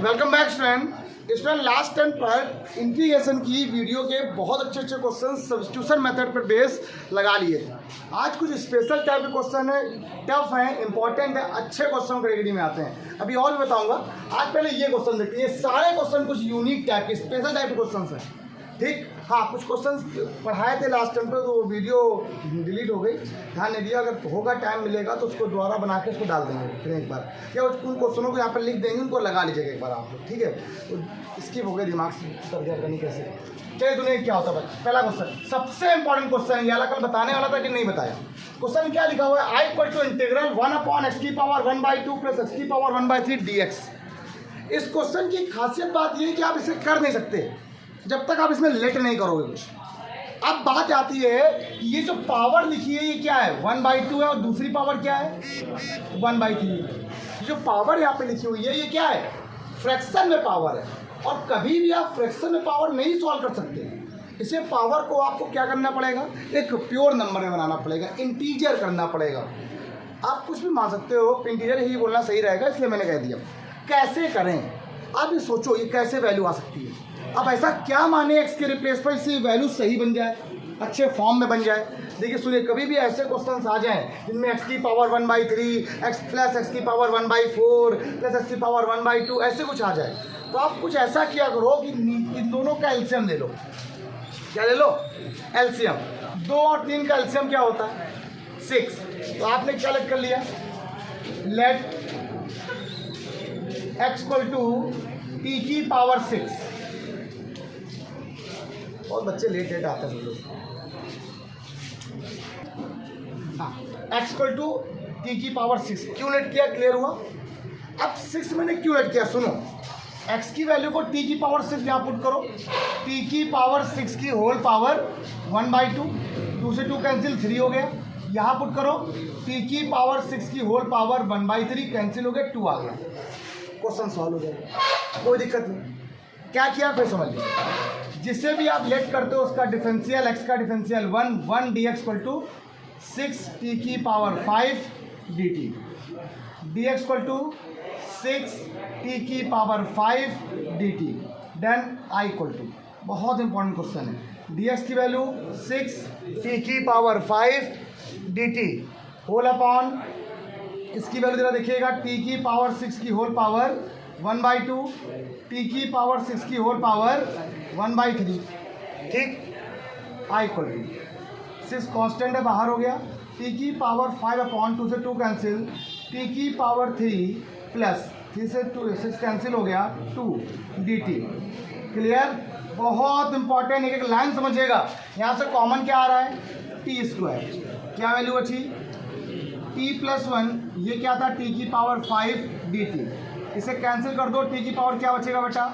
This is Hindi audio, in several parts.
Welcome back student last time पर इंटीग्रेशन की वीडियो के बहुत अच्छे क्वेश्चन सब्स्टिट्यूशन मेथड पर बेस लगा लिए थे। आज कुछ स्पेशल टाइप के क्वेश्चन है, टफ है, इंपॉर्टेंट है, अच्छे क्वेश्चन कैटेगरी में आते हैं। अभी और भी बताऊंगा। आज पहले ये क्वेश्चन देखते हैं। ये सारे क्वेश्चन कुछ यूनिक टाइप के स्पेशल टाइप के क्वेश्चन हैं, ठीक। हाँ, कुछ क्वेश्चन पढ़ाए थे लास्ट टाइम पे, तो वीडियो डिलीट हो गई, ध्यान नहीं दिया। अगर होगा टाइम मिलेगा तो उसको दोबारा बना के उसको डाल देंगे फिर एक बार, या उन क्वेश्चनों को यहाँ पर लिख देंगे, उनको लगा लीजिएगा एक बार आप लोग, ठीक है। तो स्किप हो गए, दिमाग से उतर गया करनी कैसे। चलिए दुनिया क्या होता है। पहला क्वेश्चन सबसे इंपॉर्टेंट क्वेश्चन है, ये कल बताने वाला था कि नहीं बताया। क्वेश्चन क्या लिखा हुआ है, आई इक्वल टू इंटीग्रल 1/x की पावर 1/2 प्लस x की पावर 1/3 dx। इस क्वेश्चन की खासियत बात ये है कि आप इसे कर नहीं सकते जब तक आप इसमें लेट नहीं करोगे कुछ। अब बात आती है कि ये जो पावर लिखी है ये क्या है, 1/2 है, और दूसरी पावर क्या है 1/3। जो पावर यहाँ पे लिखी हुई है ये क्या है, फ्रैक्शन में पावर है। और कभी भी आप फ्रैक्शन में पावर नहीं सॉल्व कर सकते। इसे पावर को आपको क्या करना पड़ेगा, एक प्योर नंबर में बनाना पड़ेगा, इंटीजर करना पड़ेगा। आप कुछ भी मान सकते हो, इंटीजर ही बोलना सही रहेगा, इसलिए मैंने कह दिया। कैसे करें आप ये सोचो, ये कैसे वैल्यू आ सकती है। अब ऐसा क्या माने एक्स के रिप्लेस पर इससे वैल्यू सही बन जाए, अच्छे फॉर्म में बन जाए। देखिए सुनिए, कभी भी ऐसे क्वेश्चन आ जाएं जिनमें x की पावर 1/3 x प्लस x की पावर 1/4 प्लस x की पावर 1/2 ऐसे कुछ आ जाए, तो आप कुछ ऐसा किया करो कि इन दोनों का एलसीएम ले लो। क्या ले लो, एलसीएम। 2 और 3 का एलसीएम क्या होता है 6। तो आपने क्या लेट कर लिया, let x equal to t की पावर 6। और बच्चे लेट आते हैं सब लोग। हाँ, x इक्वल टू t की पावर 6 क्यों लेट किया, क्लियर हुआ। अब 6 मैंने क्यों लेट किया, सुनो। x की वैल्यू को t की पावर 6 यहाँ पुट करो, t की पावर 6 की होल पावर 1/2, 2 से 2 कैंसिल, 3 हो गया। यहाँ पुट करो t की पावर 6 की होल पावर 1/3, कैंसिल हो गया, 2 आ गया। क्वेश्चन सॉल्व हो जाएगा, कोई दिक्कत नहीं। क्या किया फिर समझ लीजिए। जिससे भी आप लेट करते हो उसका डिफरेंशियल, x का differential 1 dx equal to 6t की power 5 dt, dx equal to 6t की power 5 dt। Then i equal to, बहुत इंपॉर्टेंट क्वेश्चन है, dx की वैल्यू 6t की पावर 5 dt होल अपॉन, इसकी वैल्यू जरा देखिएगा, t की पावर 6 की होल पावर 1/2, t की पावर 6 की होल पावर 1/3, ठीक। i इक्वल टू 6 कॉन्स्टेंट है, बाहर हो गया, t की पावर 5/2 से 2 कैंसिल, t की पावर 3 प्लस 3 से 2 6 कैंसिल हो गया, 2 dt। क्लियर, बहुत इंपॉर्टेंट, एक लाइन समझिएगा। यहाँ से कॉमन क्या आ रहा है, t²। क्या वैल्यू अच्छी, t+1, ये क्या था, t की पावर 5 dt। इसे कैंसिल कर दो, t की पावर क्या बचेगा बेटा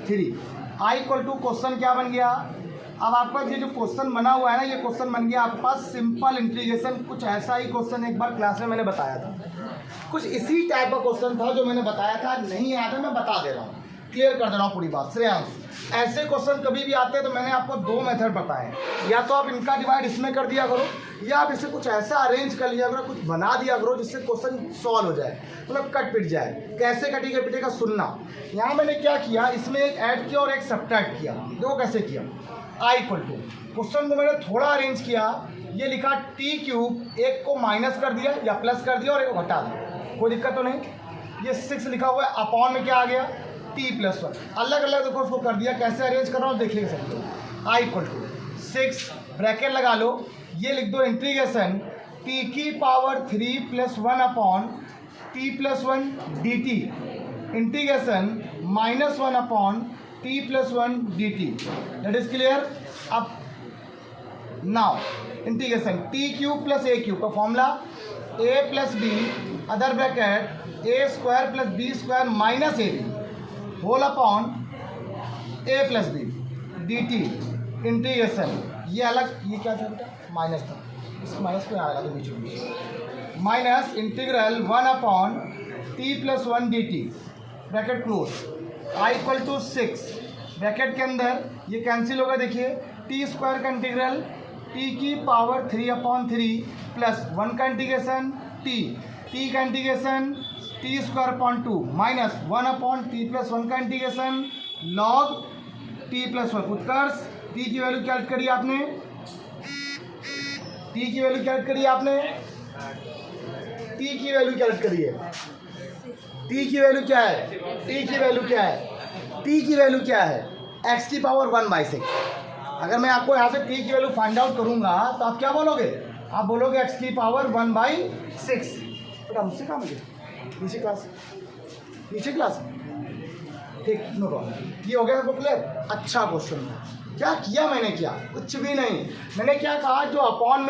3। i इक्वल टू, क्वेश्चन क्या बन गया। अब आपका ये जो क्वेश्चन बना हुआ है ना, ये क्वेश्चन बन गया आपके पास सिंपल इंटीग्रेशन। कुछ ऐसा ही क्वेश्चन एक बार क्लास में मैंने बताया था, कुछ इसी टाइप का क्वेश्चन था जो मैंने बताया था, नहीं आया था, मैं बता दे रहा हूँ, क्लियर कर दे रहा हूँ पूरी बात। श्रेयांश, ऐसे क्वेश्चन कभी भी आते हैं तो मैंने आपको 2 मेथड बताए, या तो आप इनका डिवाइड इसमें कर दिया करो, या आप इसे कुछ ऐसा अरेंज कर लिया करो, कुछ बना दिया करो जिससे क्वेश्चन सॉल्व हो जाए, मतलब कट पिट जाए। कैसे कटेगा पिटेगा सुनना। यहाँ मैंने क्या किया, इसमें एक ऐड किया और एक सब्ट्रैक्ट किया। दो कैसे किया, i इक्वल टू, क्वेश्चन को मैंने थोड़ा अरेंज किया, ये लिखा t³, एक को माइनस कर दिया या प्लस कर दिया और एक को घटा दिया, कोई दिक्कत तो नहीं। ये 6 लिखा हुआ है, अपॉन में क्या आ गया, t+1, अलग अलग देखो उसको कर दिया। कैसे अरेंज कर रहा हूँ देखिए सकते हो। i इक्वल टू 6 ब्रैकेट लगा लो, ये लिख दो इंटीग्रेशन t की power 3 + 1 upon t+1 dt, integration -1 upon t+1 dt। That is clear. अब नाउ इंटीग्रेशन t³ + a³ का formula a + b other bracket a² + b² minus ab whole upon a + b dt, integration, ये अलग, ये क्या था बेटा, माइनस था, इस माइनस को आएगा तो बीच में, minus integral 1 upon t+1 dt, bracket close, i equal to 6, bracket के अंदर ये कैंसिल होगा, देखिए t² का इंटीग्रल t की पावर 3/3 प्लस 1 का इंटीग्रेशन t का integration T square upon 2 minus 1 upon T plus 1 का integration log T plus 1। Utkarsh T की वैल्यू कैलकुलेट करी आपने, टी की वैल्यू कैलकुलेट करी आपने, टी की वैल्यू कैलकुलेट करिए। टी की वैल्यू क्या है, टी की वैल्यू क्या है, टी की वैल्यू क्या है, एक्स की पावर 1/6। अगर मैं आपको यहाँ से टी की वैल्यू फाइंड आउट करूंगा तो आप क्या बोलोगे, आप बोलोगे एक्स की पावर 1/6। बेटा मुझसे काम है, नीचे क्लास, नीचे क्लास, ठीक, नो प्रॉब्लम। ये हो गया सबको क्लियर। अच्छा क्वेश्चन था। क्या किया मैंने, क्या कुछ भी नहीं, मैंने क्या कहा, जो अपॉन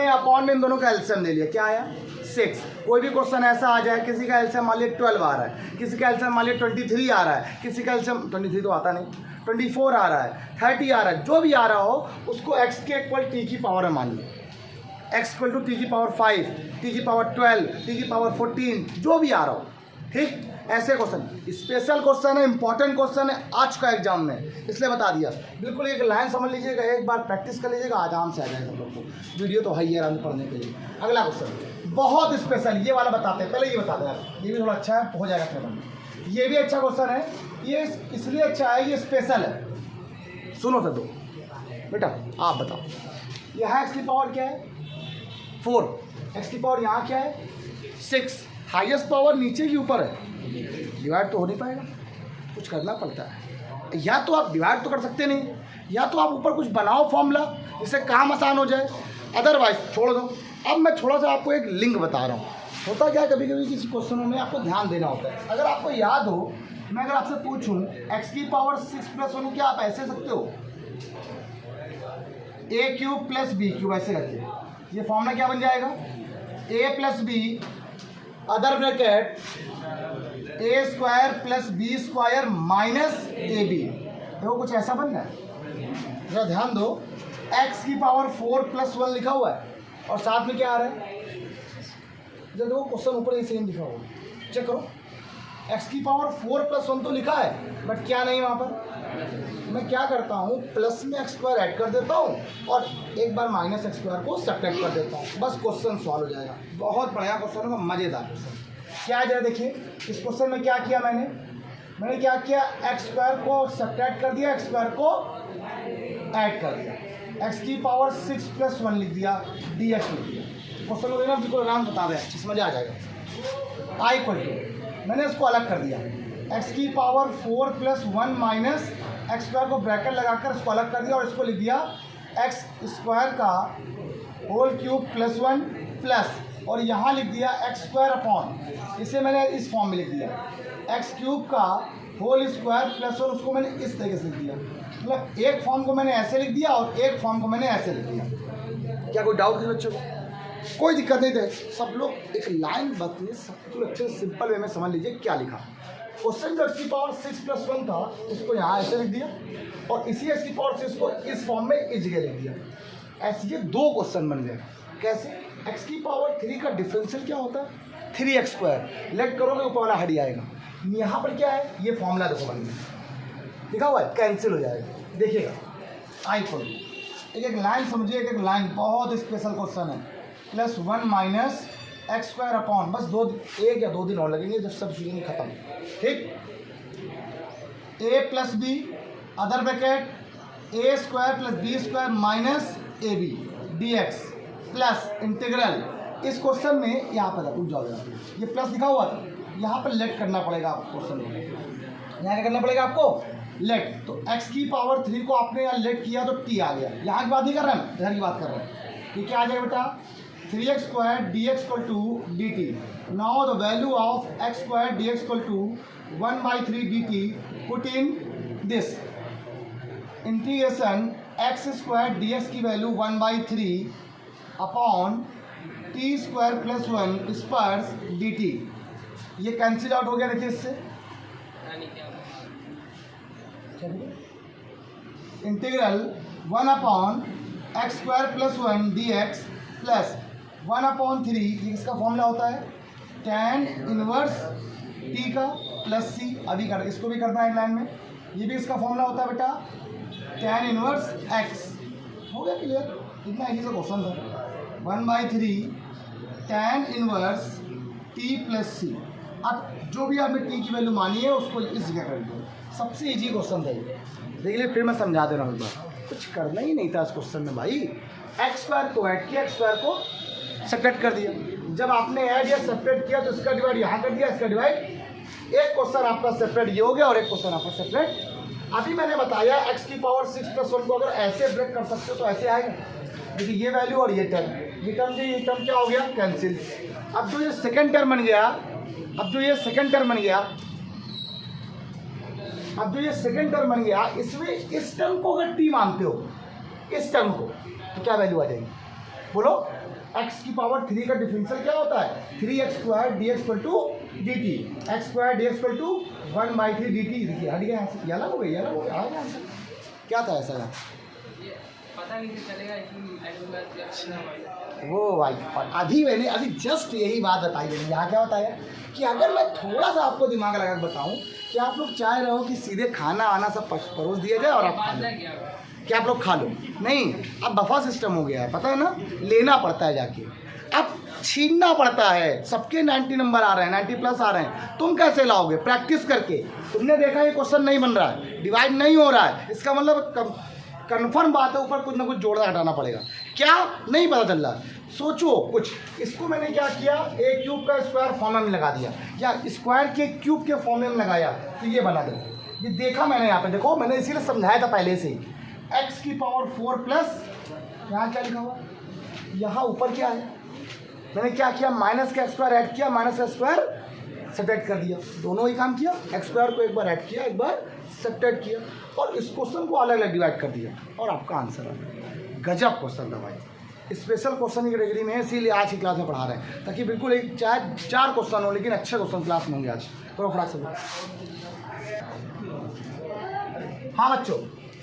में इन दोनों का एलसीएम ले लिया, क्या आया 6। कोई भी क्वेश्चन ऐसा आ जाए, किसी का एलसीएम मान लिया 12 आ रहा है, किसी का एलसीएम मान लिया 23 आ रहा है, किसी का एलसीएम 23 तो आता नहीं, 24 आ रहा है, 30 आ रहा है, जो भी आ रहा हो उसको एक्स के इक्वल टी की पावर में मान लिया। एक्स इक्वल टू टी की पावर 5, टी की पावर 12, टी की पावर 14, जो भी आ रहा हो, ठीक। ऐसे क्वेश्चन स्पेशल क्वेश्चन है, इंपॉर्टेंट क्वेश्चन है आज का एग्जाम में, इसलिए बता दिया। बिल्कुल एक लाइन समझ लीजिएगा, एक बार प्रैक्टिस कर लीजिएगा, आराम से आ जाएगा सब लोग को। वीडियो तो है ही आराम पढ़ने के लिए। अगला क्वेश्चन बहुत स्पेशल, ये वाला बताते हैं, पहले ये बता दें आप, ये भी थोड़ा अच्छा है, हो जाएगा अपने मन में। ये भी अच्छा क्वेश्चन है, ये इसलिए अच्छा है, ये स्पेशल है। सुनो तो दो बेटा, आप बताओ, यहाँ एक्स की पावर क्या है 4, एक्स की पावर यहाँ क्या है 6, हाईएस्ट पावर नीचे की ऊपर है, डिवाइड तो हो नहीं पाएगा, कुछ करना पड़ता है। या तो आप डिवाइड तो कर सकते नहीं, या तो आप ऊपर कुछ बनाओ फॉर्मूला जिससे काम आसान हो जाए, अदरवाइज छोड़ दो। अब मैं थोड़ा सा आपको एक लिंक बता रहा हूँ। होता क्या है, कभी कभी किसी क्वेश्चनों में आपको ध्यान देना होता है। अगर आपको याद हो, मैं अगर आपसे पूछूं एक्स की पावर 6 + 1, क्या आप ऐसे सकते हो, a³ + b³ ऐसे करके, ये फॉर्मूला क्या बन जाएगा, a + b other bracket a² + b² minus ab। देखो कुछ ऐसा बन रहा है, जरा ध्यान दो। x की पावर 4 + 1 लिखा हुआ है और साथ में क्या आ रहा है, जब देखो क्वेश्चन ऊपर ही सेम लिखा हुआ है, चेक करो। x की पावर 4 + 1 तो लिखा है, बट क्या नहीं वहाँ पर। मैं क्या करता हूँ, प्लस में x² ऐड कर देता हूँ और एक बार माइनस x² को सब्ट्रैक्ट कर देता हूँ, बस क्वेश्चन सॉल्व हो जाएगा। बहुत बढ़िया क्वेश्चन होगा, मज़ेदार क्वेश्चन। क्या जरा देखिए इस क्वेश्चन में क्या किया मैंने क्या किया, x² को सब्ट्रैक्ट कर दिया, x² को ऐड कर दिया, x की पावर 6 + 1 लिख दिया, dx लिख दिया। क्वेश्चन को देना बिल्कुल आराम बता दें, अच्छे समझ आ जाएगा। i = मैंने इसको अलग कर दिया, x की पावर 4 + 1 माइनस x² को ब्रैकेट लगाकर इसको अलग कर दिया और इसको लिख दिया x² का होल क्यूब + 1 प्लस, और यहाँ लिख दिया x² अपॉन, इसे मैंने इस फॉर्म में लिख दिया x³ का होल स्क्वायर + 1, उसको मैंने इस तरीके से लिख दिया। मतलब एक फॉर्म को मैंने ऐसे लिख दिया और एक फॉर्म को मैंने ऐसे लिख दिया। क्या कोई डाउट है बच्चों को? कोई दिक्कत नहीं थे, सब लोग एक लाइन बताइए, सब लोग अच्छे सिंपल वे में समझ लीजिए क्या लिखा। क्वेश्चन जो x की पावर 6 + 1 था, इसको यहाँ ऐसे लिख दिया और इसी x की पावर 6 को इस फॉर्म में इस जगह लिख दिया। ऐसे ये दो क्वेश्चन बन गए। कैसे, x की पावर 3 का डिफरेंशियल क्या होता है 3x², लेट करोगे ऊपर वाला हट जाएगा। यहाँ पर क्या है, ये फॉर्मूला देखो बन गया, लिखा हुआ है, कैंसिल हो जाएगा। देखिएगा i = एक लाइन समझिए, एक लाइन, बहुत स्पेशल क्वेश्चन है। +1 माइनस x² अपॉन, बस एक या दो दिन और लगेंगे जब सब चीज़ें खत्म, ठीक। a + b other bracket a² + b² minus ab dx plus integral. इस क्वेश्चन में यहाँ पर रुक जाओ, ये प्लस लिखा हुआ था, यहाँ पर लेट करना पड़ेगा आपको क्वेश्चन में, यहाँ क्या करना पड़ेगा आपको, लेट। तो x की पावर 3 को आपने यहाँ लेट किया तो t आ गया। यहाँ की बात नहीं कर रहे हैं, इधर की बात कर रहे हैं। ये क्या आ जाएगा बेटा, 3x² dx = dt। Now the value of x² dx = 1/3 dt, put in this integration x² dx की वैल्यू 1/3 अपॉन t² + 1 स्पर्स dt। ये कैंसिल आउट हो गया, देखिए इससे इंटीग्रल 1/x² + 1 dx प्लस 1/3, ये किसका फॉर्मूला होता है, tan इनवर्स t का प्लस c। अभी कर, इसको भी करना है एक लाइन में, ये भी इसका फॉर्मूला होता है बेटा, tan इनवर्स x। हो गया क्लियर, इतना इजी सा क्वेश्चन था। 1/3 tan इनवर्स t + c। अब जो भी आपने टी की वैल्यू मानी है उसको इस जगह कर दो। सबसे इजी क्वेश्चन था ये, देख लिए फिर मैं समझा दे रहा हूँ एक बार, कुछ करना ही नहीं था इस क्वेश्चन में भाई। एक्स स्क्वायर को ऐड किया, एक्स स्क्वायर को सब्ट्रैक्ट कर दिया। जब आपने ऐड या सब्ट्रैक्ट किया तो इसका डिवाइड यहाँ कर दिया, इसका डिवाइड। एक क्वेश्चन आपका सेपरेट ये हो गया और एक क्वेश्चन आपका सेपरेट। अभी मैंने बताया x की पावर 6 + 1 को अगर ऐसे ब्रेक कर सकते हो तो ऐसे आएगा। देखिए ये वैल्यू और ये टर्म क्या हो गया, कैंसिल। अब जो ये सेकंड टर्म बन गया, इसमें इस टर्म को अगर टी मानते हो, इस टर्म को, तो क्या वैल्यू आ जाएगी बोलो। x की पावर 3 का डिफरेंशियल क्या होता है, 3x² dx = dt, x² dx = 1/3 dt। देखिए हट गया यहाँ से, ये अलग हो गया, आ गया आंसर। क्या था ऐसा यहाँ, पता नहीं चलेगा वो भाई। अभी जस्ट यही बात बताई मैंने, यहाँ क्या बताया कि अगर मैं थोड़ा सा आपको दिमाग लगा के बताऊँ कि आप लोग चाह रहे हो कि सीधे खाना वाना सब परोस दिया जाए और आप खा लो, क्या आप लोग खा लो, नहीं, अब बफा सिस्टम हो गया है, पता है ना, लेना पड़ता है जाके, अब छीनना पड़ता है। सबके 90 नंबर आ रहे हैं, 90+ आ रहे हैं, तुम कैसे लाओगे, प्रैक्टिस करके। तुमने देखा ये क्वेश्चन नहीं बन रहा है, डिवाइड नहीं हो रहा है, इसका मतलब कन्फर्म बात है, ऊपर कुछ ना कुछ जोड़ना हटाना पड़ेगा। क्या नहीं पता चल रहा, सोचो कुछ। इसको मैंने क्या किया, a क्यूब का स्क्वायर फॉर्मूला में लगा दिया, या स्क्वायर के क्यूब के फॉर्मूले में लगाया तो ये बना दो। ये देखा मैंने यहाँ पे, देखो मैंने इसीलिए समझाया था पहले से ही। x की पावर 4 प्लस, यहाँ क्या लिखा हुआ, यहाँ ऊपर क्या है, मैंने क्या किया, माइनस का स्क्वायर ऐड किया, माइनस का स्क्वायर सब्ट्रैक्ट कर दिया, दोनों ही काम किया। एक्स स्क्वायर को एक बार ऐड किया, एक बार सब्ट्रैक्ट किया, और इस क्वेश्चन को अलग अलग डिवाइड कर दिया, और आपका आंसर आ गया। गजब क्वेश्चन था भाई, स्पेशल क्वेश्चन की कैटेगरी में है, इसीलिए आज की क्लास में पढ़ा रहे हैं, ताकि बिल्कुल एक चार क्वेश्चन हो, लेकिन अच्छे क्वेश्चन क्लास में होंगे आज। तो फटाक से हाँ बच्चों,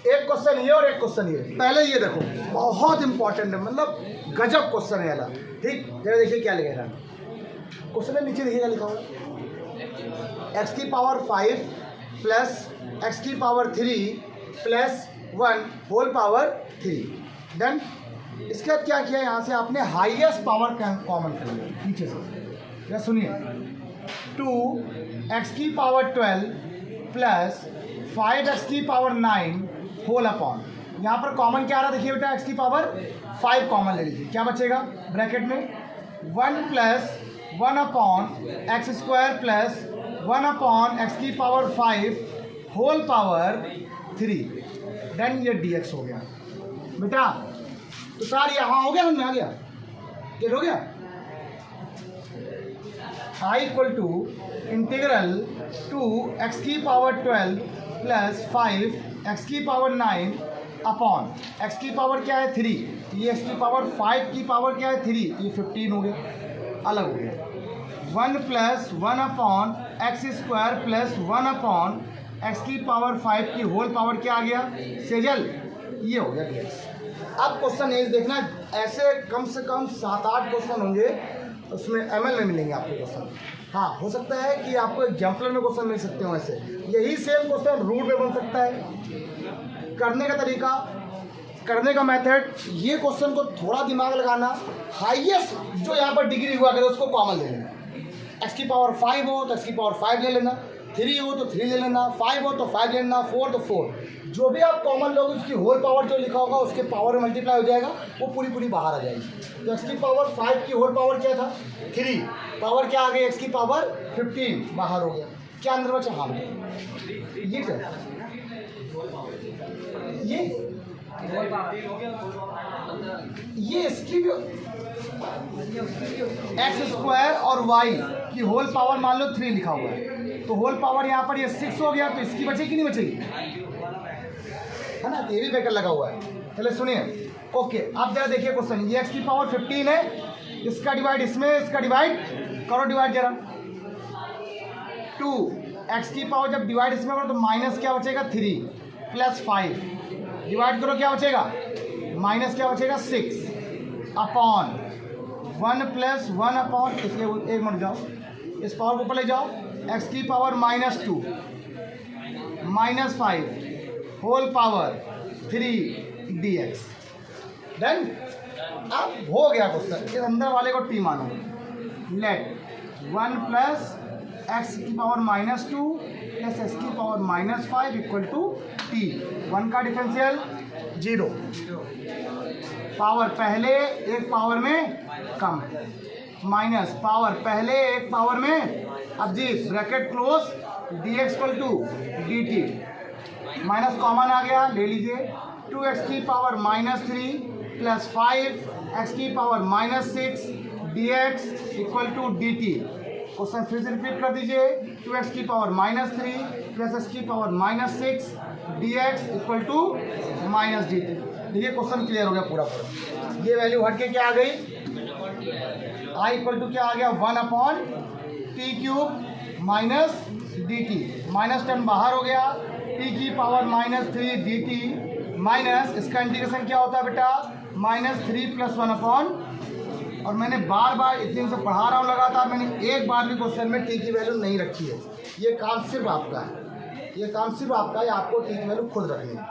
एक क्वेश्चन ये और एक क्वेश्चन ये। पहले ये देखो, बहुत इंपॉर्टेंट है, मतलब गजब क्वेश्चन है वाला, ठीक। जरा देखिए क्या लिखा है क्वेश्चन में, नीचे देखिए क्या लिखा हुआ, x की पावर 5 प्लस x की power 3 plus 1 whole power 3। Done. इसके बाद क्या किया, यहाँ से आपने हाईएस्ट पावर कॉमन कर लिया नीचे से। या सुनिए, 2x की पावर 12 प्लस 5x की पावर 9 होल अपॉन, यहाँ पर कॉमन क्या आ रहा है, देखिए बेटा, x की पावर 5 कॉमन ले लीजिए, क्या बचेगा ब्रैकेट में 1 plus 1 upon x² plus 1 upon x की पावर 5 होल पावर 3। देन ये dx हो गया बेटा। तो सार यहाँ हो गया, समझ में आ गया, क्या हो गया, I = इंटीग्रल 2x की पावर 12 प्लस 5x की पावर 9 अपॉन x की पावर क्या है 3, ये x की पावर 5 की पावर क्या है 3, ये 15 हो गया, अलग हो गया। 1 plus 1 upon x² plus 1 upon x की पावर 5 की होल पावर क्या आ गया, सेजल, ये हो गया dx। अब क्वेश्चन ये देखना, ऐसे कम से कम 7-8 क्वेश्चन होंगे, उसमें ML में मिलेंगे आपको क्वेश्चन। हाँ, हो सकता है कि आपको एग्जाम्पलर में क्वेश्चन मिल सकते हो, ऐसे यही सेम क्वेश्चन रूट में बन सकता है। करने का तरीका, करने का मेथड, ये क्वेश्चन को थोड़ा दिमाग लगाना, हाईएस्ट जो यहाँ पर डिग्री हुआ करे उसको कॉमन ले लेना। x की पावर 5 हो तो x की पावर 5 ले लेना, 3 हो तो 3 ले लेना, 5 हो तो 5 ले लेना, 4 तो 4, जो भी आप कॉमन लोगे उसकी होल पावर जो लिखा होगा उसके पावर में मल्टीप्लाई हो जाएगा, वो पूरी बाहर आ जाएगी। तो x की पावर 5 की होल पावर क्या था 3, पावर क्या आ गई x की पावर 15, बाहर हो गया, क्या अंदर बचा, हाँ ये क्या, ये इसकी भी x² और y की होल पावर मान लो 3 लिखा हुआ है, तो होल पावर यहाँ पर ये 6 हो गया, तो इसकी बचेगी कि नहीं बचेगी, है ना, ये भी बेकर लगा हुआ है। चलिए सुनिए, ओके। अब जरा देखिए क्वेश्चन, ये x की पावर 15 है, इसका डिवाइड इसमें, इसका डिवाइड करो, डिवाइड जरा 2x की पावर जब डिवाइड इसमें करो तो माइनस क्या बचेगा 3 प्लस 5, डिवाइड करो क्या बचेगा, माइनस क्या बचेगा 6 अपॉन 1 प्लस 1 अपॉन, इसलिए एक मिनट जाओ, इस पावर को ऊपर ले जाओ, x की power -2 -5 whole power 3 dx। Done. अब हो गया क्वेश्चन, इस अंदर वाले को t मानो, लेट 1 प्लस एक्स की पावर -2 प्लस एक्स की पावर -5 इक्वल टू टी। 1 का डिफरेंशियल 0, पावर पहले एक पावर में कम, माइनस पावर पहले एक पावर में, अब G bracket close, D x equal to D t, minus common आ गया, ले लीजिए। 2x की पावर -3 प्लस 5x की power -6 dx equal to dt। Question फिर से रिपीट कर दीजिए। 2x की पावर -3 प्लस x की power -6 dx equal to -dt। देखिए क्वेश्चन क्लियर हो गया पूरा पूरा। ये वैल्यू हट के क्या आ गई, i इक्वल टू क्या आ गया 1/t³ minus dt, minus term बाहर हो गया, t की पावर -3 dt माइनस, इसका इंटीग्रेशन क्या होता है बेटा -3 + 1/, और मैंने बार बार इतने दिन से पढ़ा रहा हूँ लगातार, मैंने एक बार भी क्वेश्चन में टी की वैल्यू नहीं रखी है। ये काम सिर्फ आपका है, ये काम सिर्फ आपका है, आपको टी की वैल्यू खुद रखनी है।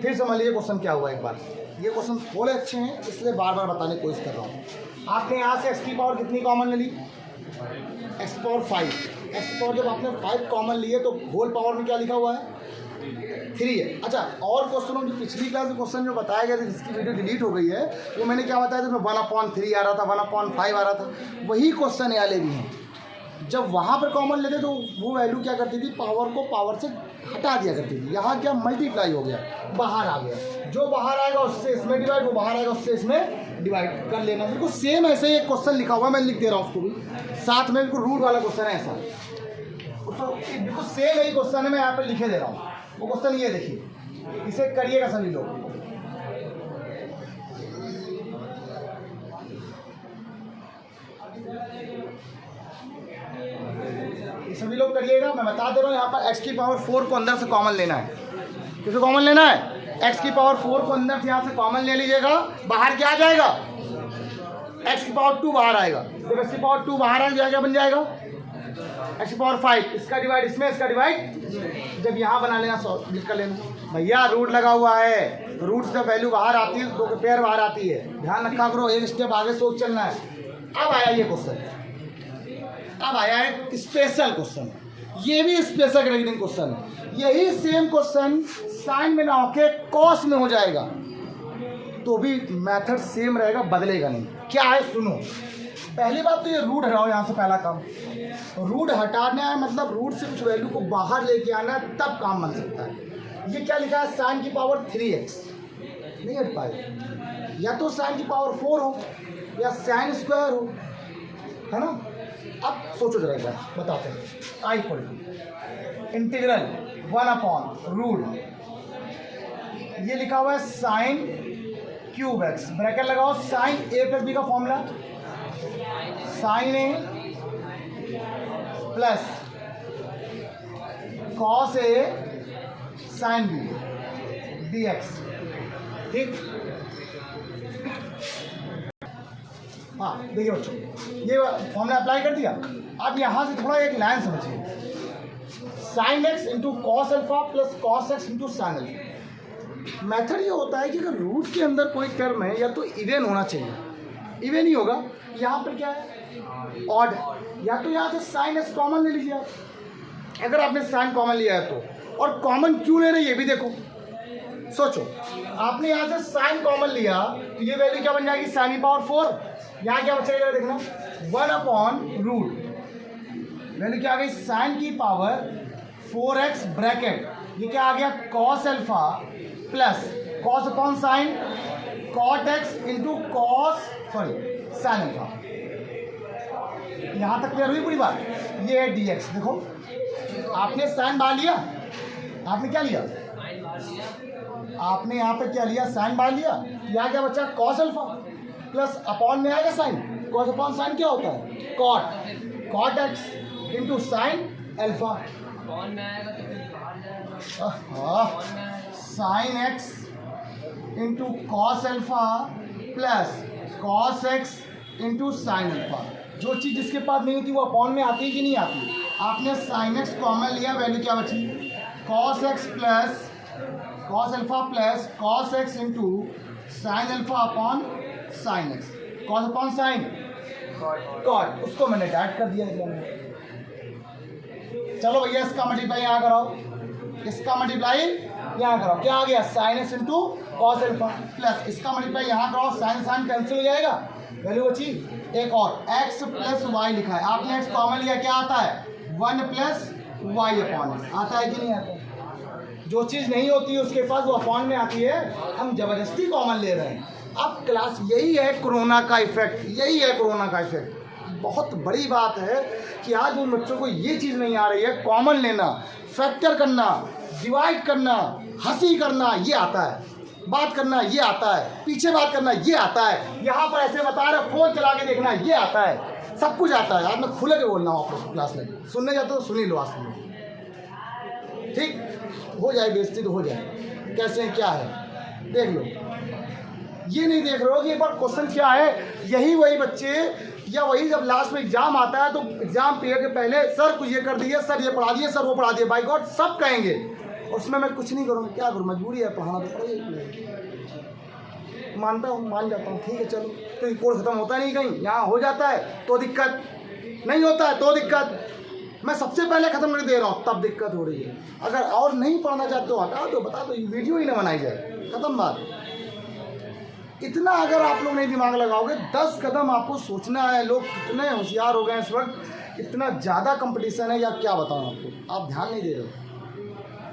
फिर समझ लीजिए क्वेश्चन क्या हुआ एक बार। ये क्वेश्चन थोड़े अच्छे हैं इसलिए बार बार बताने की कोशिश कर रहा हूँ। आपने यहाँ से एक्स की पावर कितनी कॉमन ले ली, एक्स की पावर 5, एक्स की पावर जब आपने 5 कॉमन लिए तो होल पावर में क्या लिखा हुआ है 3 है। अच्छा, और क्वेश्चनों की पिछली क्लास में क्वेश्चन जो बताया गया था जिसकी वीडियो डिलीट हो गई है, वो मैंने क्या बताया था, 1/3 आ रहा था, 1/5 आ रहा था, वही क्वेश्चन वाले भी हैं। जब वहाँ पर कॉमन लेते तो वो वैल्यू क्या करती थी, पावर को पावर से हटा दिया करती थी। यहाँ क्या मल्टीप्लाई हो गया, बाहर आ गया, जो बाहर आएगा उससे इसमें डिवाइड, वो बाहर आएगा उससे इसमें डिवाइड कर लेना। बिल्कुल सेम ऐसे ही एक क्वेश्चन लिखा हुआ है, मैं लिख दे रहा हूँ उसको भी साथ में, बिल्कुल रूट वाला क्वेश्चन है ऐसा, बिल्कुल सेम यही क्वेश्चन है, मैं यहाँ पर लिखे दे रहा हूँ। वो क्वेश्चन ये देखिए, इसे करिएगा सभी लोग। सभी लोग करिएगा, मैं बता दे रहा हूँ। यहाँ पर x की पावर 4 को अंदर से कॉमन लेना है। किसे कॉमन लेना है, x की पावर 4 को अंदर से यहाँ से कॉमन ले लीजिएगा, बाहर क्या आ जाएगा, x की पावर 2 बाहर आएगा। जब x की पावर 2 बाहर आएगा क्या बन जाएगा, x की पावर 5, इसका डिवाइड इसमें, इसका डिवाइड जब यहाँ बना लेना, लिख कर लेना। भैया रूट लगा हुआ है, रूट से वैल्यू बाहर आती है, 2 पेयर बाहर आती है, ध्यान रखा करो, एक स्टेप आगे सोच चलना है। अब आया ये क्वेश्चन, अब आया एक स्पेशल क्वेश्चन, ये भी स्पेशल ग्रेडिंग क्वेश्चन है। यही सेम क्वेश्चन साइन में ना होके कॉस में हो जाएगा तो भी मेथड सेम रहेगा, बदलेगा नहीं। क्या है सुनो, पहली बात तो ये रूट हटाओ, यहाँ से पहला काम रूट हटाना है, मतलब रूट से कुछ वैल्यू को बाहर लेके आना है, तब काम बन सकता है। ये क्या लिखा है, साइन की पावर 3x, नहीं हट पाए, या तो साइन की पावर 4 हो या साइन स्क्वायर हो, है ना। अब सोचो जरा एक बार, बताते हैं। आई इक्वल टू इंटीग्रल 1/रूट, ये लिखा हुआ है साइन क्यूब एक्स, ब्रैकेट लगाओ, साइन a + b का फॉर्मूला, sine a plus cos a sine b dx, ठीक। हाँ देखिए बच्चों, ये फॉर्मूला अप्लाई कर दिया। अब यहाँ से थोड़ा एक लाइन समझिए, sign X into cos alpha plus cos X into sine alpha. Method ये होता है कि अगर रूट के अंदर कोई टर्म है या तो इवन होना चाहिए, इवन ही होगा। यहाँ पर क्या है, ऑड, या तो यहाँ से साइन एक्स कॉमन ले लीजिए आप, अगर आपने साइन कॉमन लिया है तो। और कॉमन क्यों ले रहे ये भी देखो, सोचो, आपने यहाँ से साइन कॉमन लिया तो ये वैल्यू क्या बन जाएगी, साइन की पावर 4, यहाँ क्या बचेगा देखना 1/रूट, वैल्यू क्या आ गई, साइन की पावर 4x ब्रैकेट, ये क्या आ गया cos alpha plus cos upon sine cot X into cos sine alpha. यहाँ तक क्लियर हुई पूरी बात। ये है dx, देखो आपने साइन बाहर लिया, आपने क्या लिया, आपने यहाँ पे क्या लिया, साइन बाहर लिया, यहाँ क्या बचा कॉस अल्फा प्लस अपॉन में आएगा साइन, कॉस अपॉन साइन क्या होता है cot X into sine alpha, sine X into cos alpha plus cos X into sine alpha. जो चीज़ जिसके पास नहीं होती वो अपॉन में आती है कि नहीं आती। आपने साइन एक्स कॉमन लिया, वैल्यू क्या बची cos X plus cos alpha plus cos X into sine alpha upon sine X, cos upon sine cot, उसको मैंने डाइट कर दिया एग्जाम में। चलो भैया इसका मल्टीप्लाई यहाँ कराओ, इसका मल्टीप्लाई यहाँ कराओ, क्या आ गया sign X into cos alpha plus इसका मल्टीप्लाई यहाँ कराओ, साइन साइन कैंसिल हो जाएगा, वैल्यू बची एक और x प्लस वाई लिखा है, आपने x कॉमन लिया, क्या आता है 1 प्लस वाई अपॉन, आता है कि नहीं आता? जो चीज़ नहीं होती है उसके पास वो अपॉन में आती है, हम जबरदस्ती कॉमन ले रहे हैं। अब क्लास यही है कोरोना का इफेक्ट, यही है कोरोना का इफेक्ट। बहुत बड़ी बात है कि आज उन बच्चों को ये चीज़ नहीं आ रही है, कॉमन लेना, फैक्टर करना, डिवाइड करना, हंसी करना ये आता है, बात करना ये आता है, पीछे बात करना ये आता है, यहाँ पर ऐसे बता रहे फोन चला के देखना ये आता है, सब कुछ आता है। आज मैं खुले के बोल रहा हूँ आपको, क्लास में सुनने जाते तो सुन ही लो, आज सुनो, ठीक हो जाए बेइज्जती तो हो जाए, कैसे क्या है देख लो। ये नहीं देख रहे हो कि एक बार क्वेश्चन क्या है, यही वही बच्चे या वही जब लास्ट में एग्जाम आता है तो एग्जाम पीरियड के पहले सर कुछ ये कर दिए, सर ये पढ़ा दिए, सर वो पढ़ा दिए, बाय गॉड सब कहेंगे, उसमें मैं कुछ नहीं करूँगा, क्या करूँ, मजबूरी है, पढ़ाना तो पड़ेगा। मानता हूँ, मान जाता हूँ, ठीक है चलो, क्योंकि कोर्स खत्म होता नहीं कहीं, यहाँ हो जाता है तो दिक्कत, नहीं होता है तो दिक्कत, मैं सबसे पहले ख़त्म कर दे रहा हूँ तब दिक्कत हो रही है। अगर और नहीं पढ़ना चाहते हो हटा दो, बता दो, वीडियो ही ना बनाई जाए, ख़त्म बात। इतना अगर आप लोग नहीं दिमाग लगाओगे, 10 कदम आपको सोचना है। लोग कितने होशियार हो गए इस वक्त, इतना ज़्यादा कंपटीशन है या क्या बताऊँ आपको, आप ध्यान नहीं दे रहे हो।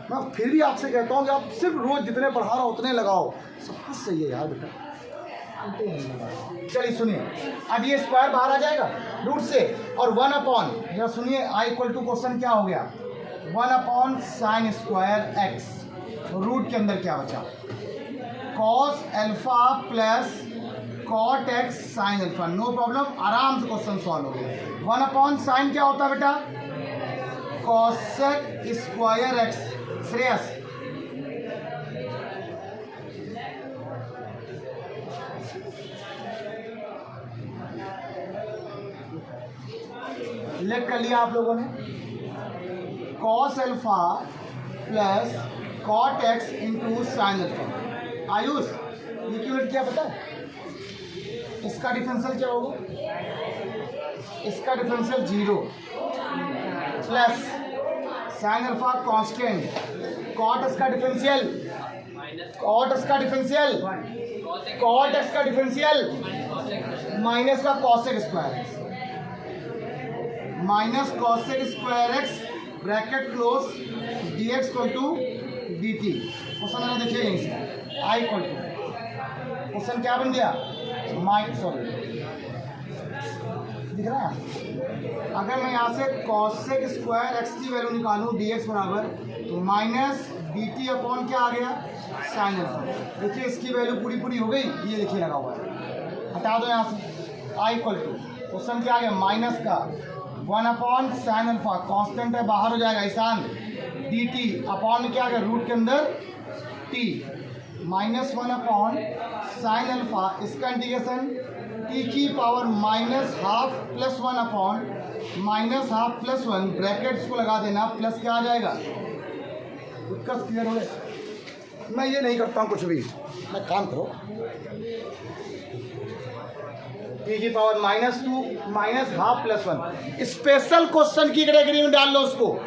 मैं फिर भी आपसे कहता हूँ कि आप सिर्फ रोज़ जितने पढ़ा रहा हो उतने लगाओ, सब कुछ सही है यार बेटा। चलिए सुनिए, अब ये स्क्वायर बाहर आ जाएगा रूट से, और 1 अपॉन, या सुनिए आई इक्वल टू क्वेश्चन क्या हो गया, 1 upon sine square X, root के अंदर क्या बचा, cos alpha plus cot X sine alpha, no problem, आराम से क्वेश्चन सॉल्व हो गया। 1 अपॉन साइन क्या होता है बेटा, cosec square X, Shreyas late कर लिया आप लोगों ने, cos alpha plus cot X into sine alpha. Ayush ये क्यों लेट किया पता है, इसका डिफरेंशियल क्या होगा, इसका differential 0 plus sine alpha constant, cot इसका डिफरेंशियल, कॉट इसका डिफरेंशियल, कॉट एक्स का डिफरेंशियल माइनस का cosec square X, minus cosec square X bracket close D x equal to D T. Question मैंने देखिए यहीं से, आई इक्वल टू, क्वेश्चन क्या बन गया, दिख रहा है। अगर मैं यहाँ से कॉसेक स्क्वायर एक्स की वैल्यू निकालूँ डी एक्स बराबर, तो माइनस डी टी अपॉन क्या आ गया, साइन एल्फा। देखिए इसकी वैल्यू पूरी पूरी हो गई, ये देखिए लगा हुआ है, हटा दो यहाँ से, आई इक्वल टू, क्वेश्चन क्या आ गया, माइनस का 1 अपॉन साइन अल्फा, कांस्टेंट है बाहर हो जाएगा ईशान, डी टी अपॉन में क्या आ गया, रूट के अंदर T, minus 1 upon sine alpha, इसका इंटीग्रेशन टी की power minus half plus 1 upon minus half plus 1, brackets को लगा देना, प्लस क्या आ जाएगा, उत्कर्ष क्लियर हो गया। मैं ये नहीं करता हूँ कुछ भी, मैं काम करो, टी की power -2 minus half plus 1, special question की कैटेगरी में डाल लो उसको।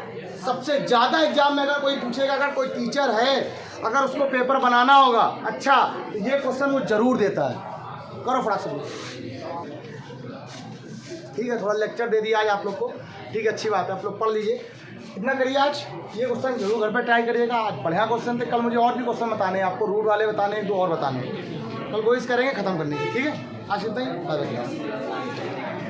सबसे ज़्यादा एग्जाम में अगर कोई पूछेगा, अगर कोई टीचर है, अगर उसको पेपर बनाना होगा अच्छा, तो ये क्वेश्चन वो जरूर देता है, करो फटाक से। ठीक है, थोड़ा लेक्चर दे दिया आज आप लोग को, ठीक है, अच्छी बात है, आप लोग पढ़ लीजिए, इतना करिए आज, ये क्वेश्चन जरूर घर पे ट्राई करिएगा। आज बढ़िया क्वेश्चन थे, कल मुझे और भी क्वेश्चन बताने हैं आपको, रूट वाले बताने हैं, 2 और बताने हैं, कल कोशिश करेंगे ख़त्म करने की, ठीक है। आज इतना ही, बाय बाय।